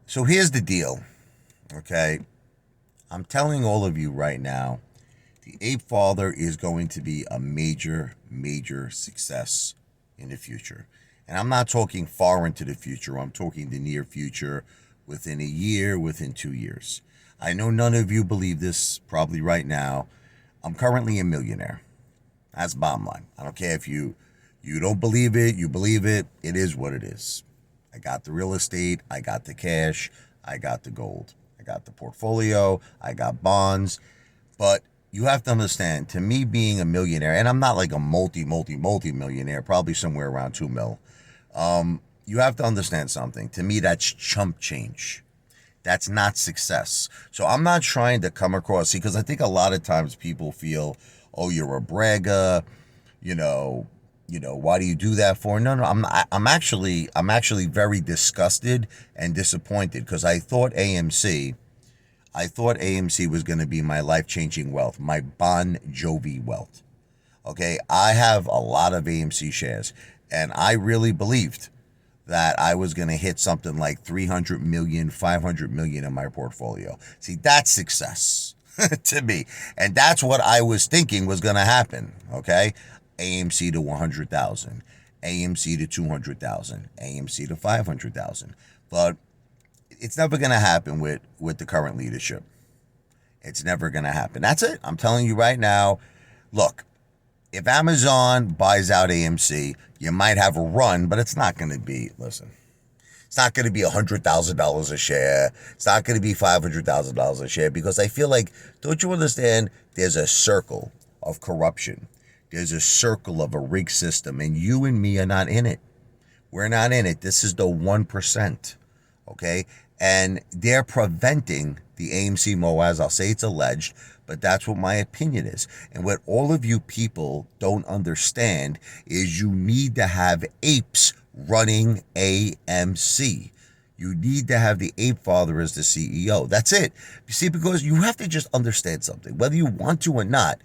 So here's the deal, okay? I'm telling all of you right now, the Apefather is going to be a major, major success in the future. And I'm not talking far into the future. I'm talking the near future, within a year, within 2 years. I know none of you believe this probably right now. I'm currently a millionaire. That's bottom line. I don't care if you don't believe it, you believe it. It is what it is. I got the real estate, I got the cash, I got the gold, I got the portfolio, I got bonds. But you have to understand, to me being a millionaire, and I'm not like a multi millionaire, probably somewhere around 2 mil. You have to understand something. To me, that's chump change. That's not success. So I'm not trying to come across, see, because I think a lot of times people feel, oh, you're a bragger, you know, why do you do that for? No, I'm actually very disgusted and disappointed because I thought AMC was going to be my life-changing wealth, my Bon Jovi wealth. Okay, I have a lot of AMC shares, and I really believed that I was going to hit something like 300 million, 500 million in my portfolio. See, that's success to me. And that's what I was thinking was going to happen, okay? AMC to 100,000, AMC to 200,000, AMC to 500,000. But it's never going to happen with the current leadership. It's never going to happen. That's it. I'm telling you right now. Look, if Amazon buys out AMC, you might have a run, but it's not going to be, listen, it's not going to be $100,000 a share. It's not going to be $500,000 a share because I feel like, don't you understand, there's a circle of corruption. There's a circle of a rigged system, and you and me are not in it. We're not in it. This is the 1%, okay? And they're preventing the AMC MOAs. I'll say it's alleged, but that's what my opinion is. And what all of you people don't understand is you need to have apes running AMC. You need to have the Apefather as the CEO. That's it. You see, because you have to just understand something. Whether you want to or not,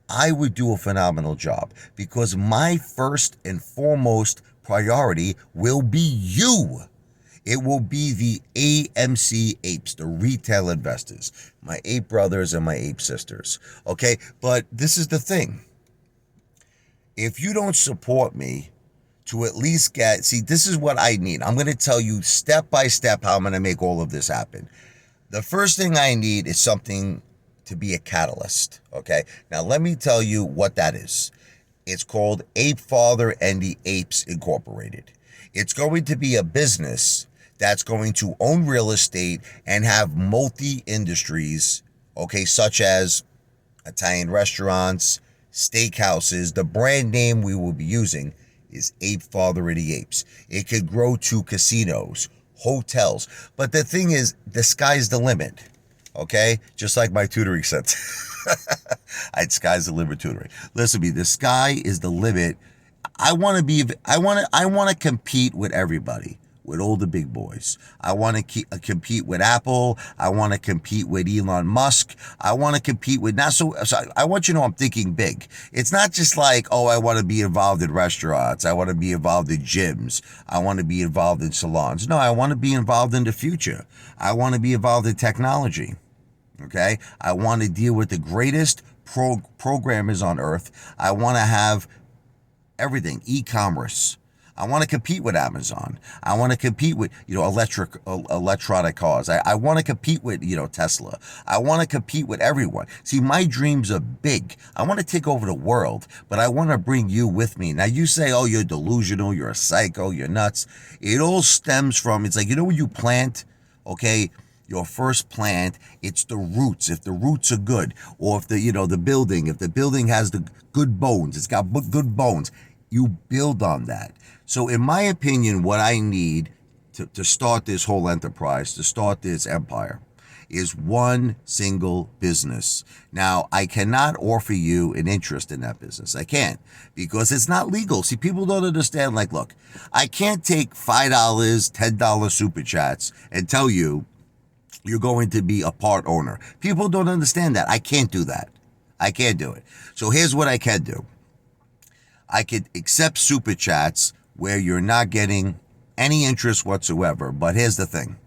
I would do a phenomenal job because my first and foremost priority will be you. It will be the AMC apes, the retail investors, my ape brothers and my ape sisters. Okay, but this is the thing. If you don't support me to at least see, this is what I need. I'm going to tell you step by step how I'm going to make all of this happen. The first thing I need is something to be a catalyst. Okay, now let me tell you what that is. It's called Apefather and the Apes Incorporated. It's going to be a business that's going to own real estate and have multi-industries, okay, such as Italian restaurants, steakhouses. The brand name we will be using is Apefather and the Apes. It could grow to casinos, hotels. But the thing is, the sky's the limit, okay? Just like my tutoring center. Sky's the limit tutoring. Listen to me, the sky is the limit. I want to compete with everybody, with all the big boys. I want to compete with Apple. I want to compete with Elon Musk. I want to compete with so I want you to know I'm thinking big. It's not just like, oh, I want to be involved in restaurants. I want to be involved in gyms. I want to be involved in salons. No, I want to be involved in the future. I want to be involved in technology. Okay? I want to deal with the greatest programmers on earth. I want to have everything, e-commerce. I want to compete with Amazon. I want to compete with, electronic cars. I want to compete with, Tesla. I want to compete with everyone. See, my dreams are big. I want to take over the world, but I want to bring you with me. Now, you say, oh, you're delusional, you're a psycho, you're nuts. It all stems from, it's like, when you plant, okay, your first plant, it's the roots. If the roots are good, or if the building has the good bones, it's got good bones, you build on that. So in my opinion, what I need to start this whole enterprise, to start this empire, is one single business. Now, I cannot offer you an interest in that business. I can't, because it's not legal. See, people don't understand, like, look, I can't take $5, $10 super chats and tell you you're going to be a part owner. People don't understand that. I can't do that. I can't do it. So here's what I can do. I could accept super chats where you're not getting any interest whatsoever. But here's the thing.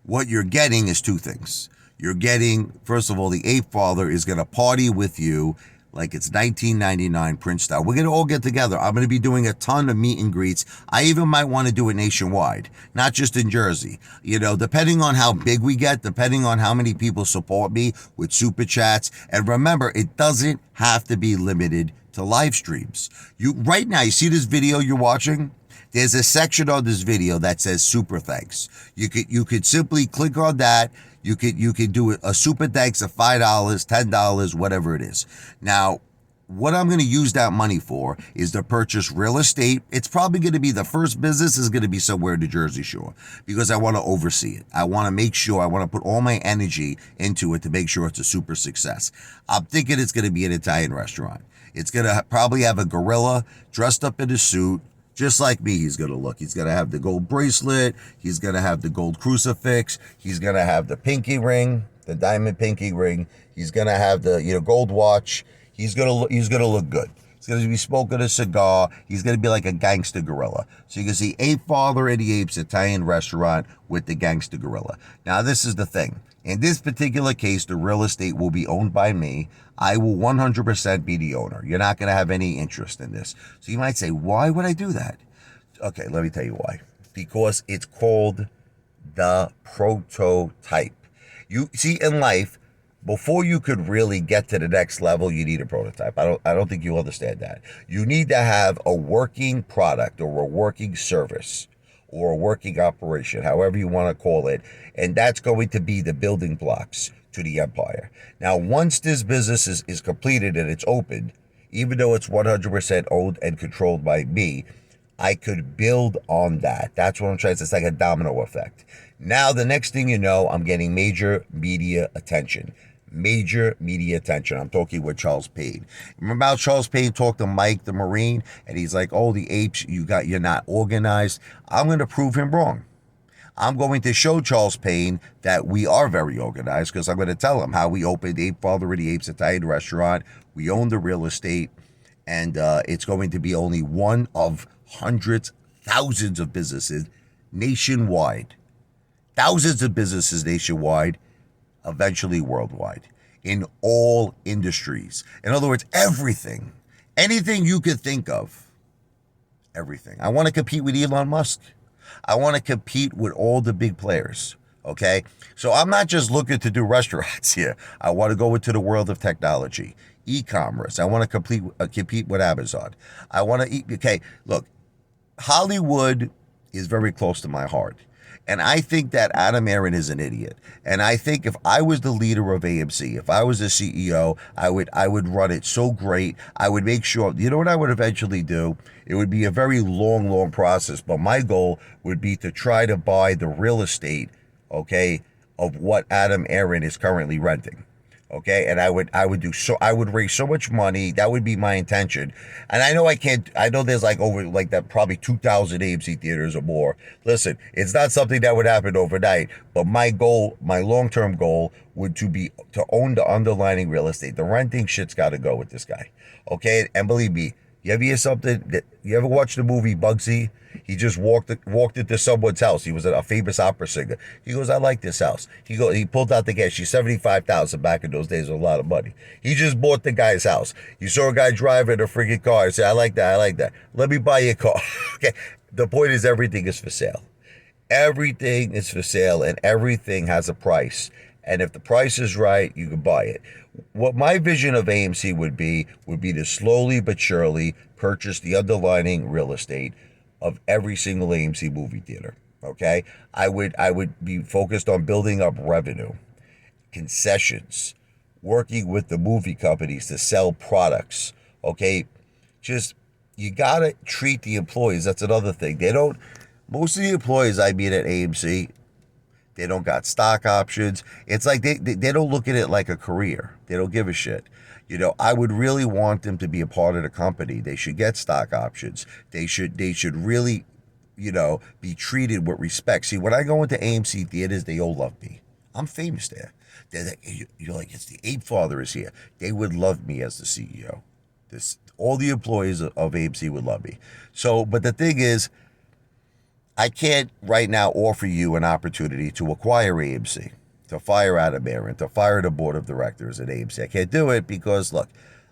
what you're getting is two things. You're getting, first of all, the Apefather is going to party with you like it's 1999 Prince style. We're going to all get together. I'm going to be doing a ton of meet and greets. I even might want to do it nationwide, not just in Jersey. You know, depending on how big we get, depending on how many people support me with super chats. And remember, it doesn't have to be limited to live streams. Right now, you see this video you're watching? There's a section on this video that says super thanks. You could simply click on that. You could do a super thanks of $5, $10, whatever it is. Now, what I'm going to use that money for is to purchase real estate. It's probably going to be the first business is going to be somewhere in the Jersey Shore because I want to oversee it. I want to make sure, I want to put all my energy into it to make sure it's a super success. I'm thinking it's going to be an Italian restaurant. It's going to probably have a gorilla dressed up in a suit, just like me. He's going to look. He's going to have the gold bracelet. He's going to have the gold crucifix. He's going to have the pinky ring, the diamond pinky ring. He's going to have the gold watch. He's going to look good. He's going to be smoking a cigar. He's going to be like a gangster gorilla. So you can see Apefather and the Apes Italian restaurant with the gangster gorilla. Now, this is the thing. In this particular case, the real estate will be owned by me. I will 100% be the owner. You're not going to have any interest in this. So you might say, why would I do that? Okay, let me tell you why. Because it's called the prototype. You see, in life, before you could really get to the next level, you need a prototype. I don't think you understand that. You need to have a working product or a working service or a working operation, however you want to call it. And that's going to be the building blocks to the empire. Now, once this business is completed and it's opened, even though it's 100% owned and controlled by me, I could build on that. That's what I'm trying to say. It's like a domino effect. Now, the next thing you know, I'm getting major media attention. Major media attention. I'm talking with Charles Payne. Remember how Charles Payne talked to Mike the Marine and he's like, oh, the apes, you're not organized. I'm going to prove him wrong. I'm going to show Charles Payne that we are very organized because I'm going to tell him how we opened Apefather and the Apes Italian restaurant. We own the real estate, and it's going to be only one of hundreds, thousands of businesses nationwide. Thousands of businesses nationwide, eventually worldwide, in all industries. In other words, everything. Anything you could think of. Everything. I want to compete with Elon Musk. I want to compete with all the big players, okay? So I'm not just looking to do restaurants here. I want to go into the world of technology, e-commerce. I want to compete with Amazon. I want to okay, look, Hollywood is very close to my heart. And I think that Adam Aron is an idiot. And I think if I was the leader of AMC, if I was the CEO, I would run it so great. I would make sure, you know what I would eventually do? It would be a very long process. But my goal would be to try to buy the real estate, okay, of what Adam Aron is currently renting. Okay, and I would raise so much money. That would be my intention. And I know there's like over like that probably 2,000 AMC theaters or more. Listen, it's not something that would happen overnight, but my goal, my long-term goal would be to own the underlying real estate. The renting shit's got to go with this guy. Okay, and believe me, you ever hear something you ever watch the movie Bugsy? He just walked into someone's house. He was a famous opera singer. He he like this house. He pulled out the cash. She's $75,000 back in those days, was a lot of money. He just bought the guy's house. You saw a guy driving a freaking car and said, I like that. Let me buy your car. Okay. The point is everything is for sale. Everything is for sale and everything has a price. And if the price is right, you can buy it. What my vision of AMC would be to slowly but surely purchase the underlying real estate of every single AMC movie theater. Okay, I would be focused on building up revenue, concessions, working with the movie companies to sell products. Okay, just you gotta treat the employees. That's another thing. Most of the employees I meet at AMC, they don't got stock options. It's like they don't look at it like a career. They don't give a shit. You know, I would really want them to be a part of the company. They should get stock options. They should really, be treated with respect. See, when I go into AMC theaters, they all love me. I'm famous there. You're like, it's the Apefather is here. They would love me as the CEO. All the employees of AMC would love me. So, but the thing is, I can't right now offer you an opportunity to acquire AMC, to fire Adam Aaron, to fire the board of directors at AMC. I can't do it because, look,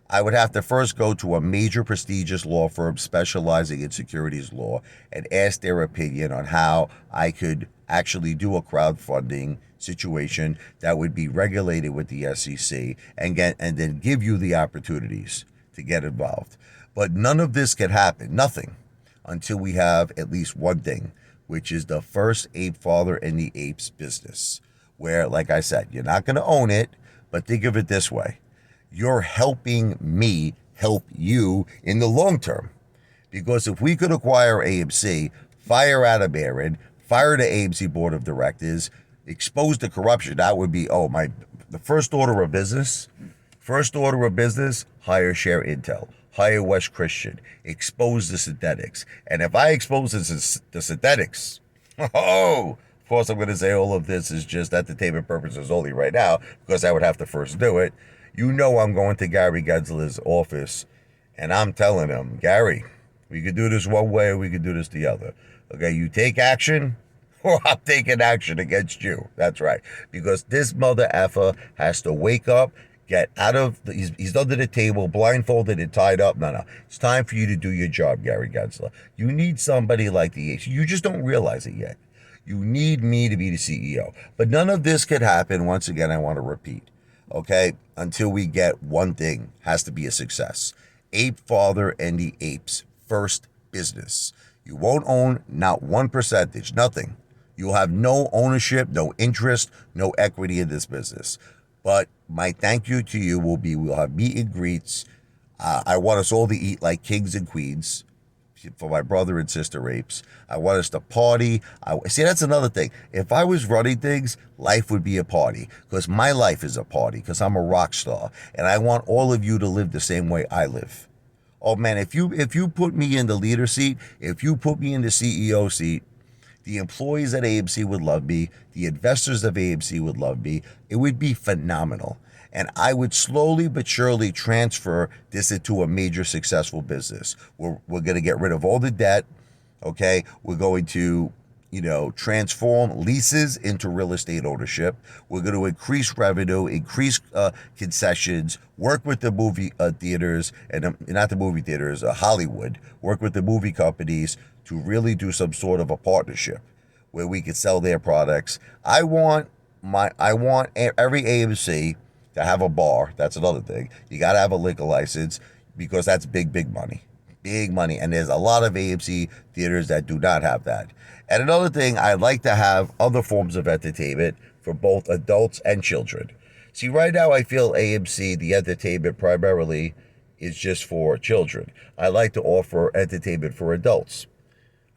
I would have to first go to a major prestigious law firm specializing in securities law and ask their opinion on how I could actually do a crowdfunding situation that would be regulated with the SEC and then give you the opportunities to get involved. But none of this can happen, nothing, until we have at least one thing, which is the first Apefather and the Apes business, where, like I said, you're not going to own it, but think of it this way. You're helping me help you in the long term. Because if we could acquire AMC, fire Adam Aaron, fire the AMC board of directors, expose the corruption, that would be, the first order of business, hire Share Intel, hire West Christian, expose the synthetics. And if I expose the synthetics, of course I'm going to say all of this is just entertainment purposes only right now, because I would have to first do it. You know I'm going to Gary Gensler's office, and I'm telling him, Gary, we could do this one way or we could do this the other. Okay, you take action, or I'm taking action against you. That's right. Because this mother effer has to wake up, get out of, he's under the table, blindfolded and tied up. No. It's time for you to do your job, Gary Gensler. You need somebody like the H. You just don't realize it yet. You need me to be the CEO. But none of this could happen, once again, I want to repeat, okay, until we get one thing, has to be a success. Apefather and the Apes, first business. You won't own not 1%, nothing. You'll have no ownership, no interest, no equity in this business. But my thank you to you will be, we'll have meet and greets. I want us all to eat like kings and queens for my brother and sister apes. I want us to party. See, that's another thing. If I was running things, life would be a party, because my life is a party, because I'm a rock star, and I want all of you to live the same way I live. Oh man, if you put me in the leader seat, if you put me in the CEO seat, the employees at AMC would love me. The investors of AMC would love me. It would be phenomenal. And I would slowly but surely transfer this into a major successful business. We're going to get rid of all the debt. Okay. We're going to, transform leases into real estate ownership. We're going to increase revenue, increase concessions, work with the movie theaters, and not the movie theaters, Hollywood, work with the movie companies to really do some sort of a partnership where we could sell their products. I want every AMC to have a bar. That's another thing. You got to have a liquor license, because that's big money. Big money. And there's a lot of AMC theaters that do not have that. And another thing, I'd like to have other forms of entertainment for both adults and children. See, right now I feel AMC, the entertainment primarily is just for children. I like to offer entertainment for adults.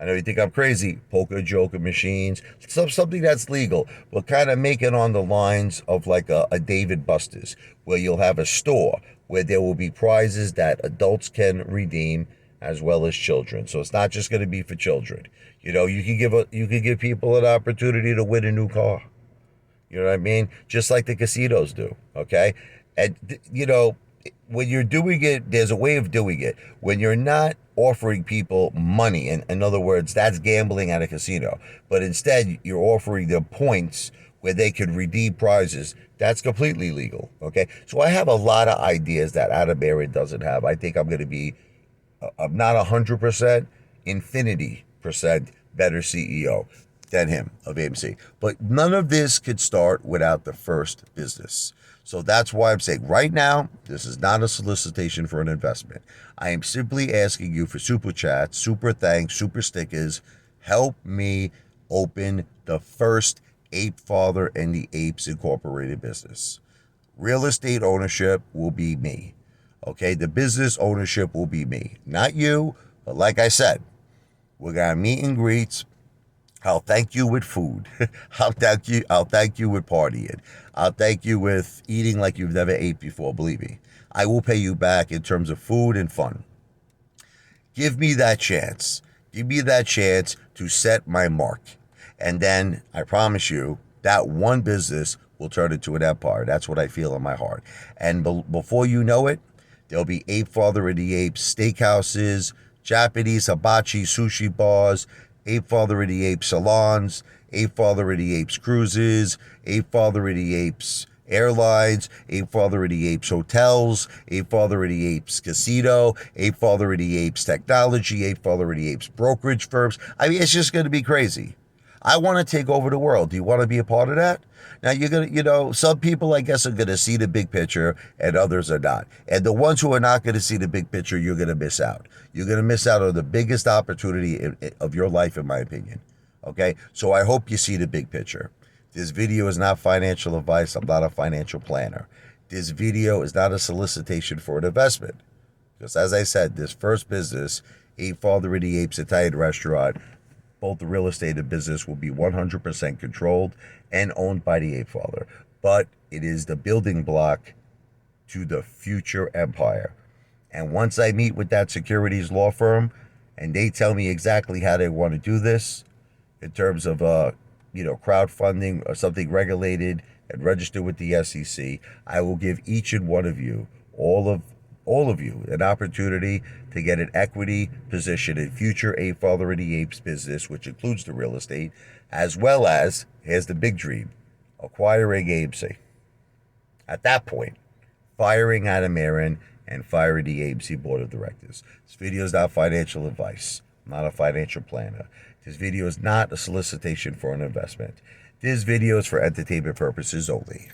I know you think I'm crazy. Poker joker machines, something that's legal, but kind of make it on the lines of like a David Buster's, where you'll have a store where there will be prizes that adults can redeem as well as children. So it's not just going to be for children. You can give people an opportunity to win a new car. You know what I mean? Just like the casinos do. Okay, and when you're doing it, there's a way of doing it. When you're not offering people money, in other words, that's gambling at a casino, but instead you're offering them points where they can redeem prizes, that's completely legal. Okay, so I have a lot of ideas that Adam Aaron doesn't have. I think I'm going to be, I'm not 100%, infinity percent better CEO than him of AMC. But none of this could start without the first business. So that's why I'm saying right now, this is not a solicitation for an investment. I am simply asking you for super chats, super thanks, super stickers. Help me open the first Apefather and the Apes Incorporated business. Real estate ownership will be me. Okay, the business ownership will be me. Not you, but like I said, we're going to meet and greets. I'll thank you with food. I'll thank you with partying. I'll thank you with eating like you've never ate before, believe me. I will pay you back in terms of food and fun. Give me that chance. Give me that chance to set my mark. And then I promise you that one business will turn into an empire. That's what I feel in my heart. And before you know it, there'll be Apefather and the Apes steakhouses, Japanese hibachi sushi bars, Apefather of the Apes salons, Apefather of the Apes cruises, Apefather of the Apes airlines, Apefather of the Apes hotels, Apefather of the Apes casino, Apefather of the Apes technology, Apefather of the Apes brokerage firms. I mean, it's just going to be crazy. I want to take over the world. Do you want to be a part of that? Now, you're going to, some people, I guess, are going to see the big picture and others are not. And the ones who are not going to see the big picture, you're going to miss out. You're going to miss out on the biggest opportunity of your life, in my opinion. Okay? So I hope you see the big picture. This video is not financial advice. I'm not a financial planner. This video is not a solicitation for an investment. Because as I said, this first business, Apefather of the Apes Italian restaurant, both the real estate and business will be 100% controlled and owned by the Apefather. But it is the building block to the future empire. And once I meet with that securities law firm and they tell me exactly how they want to do this in terms of crowdfunding or something regulated and registered with the SEC, I will give each and one of you, all of you, an opportunity to get an equity position in future Apefather of the Apes business, which includes the real estate, as well as, here's the big dream, acquiring AMC. At that point, firing Adam Aaron and firing the AMC board of directors. This video is not financial advice. I'm not a financial planner. This video is not a solicitation for an investment. This video is for entertainment purposes only.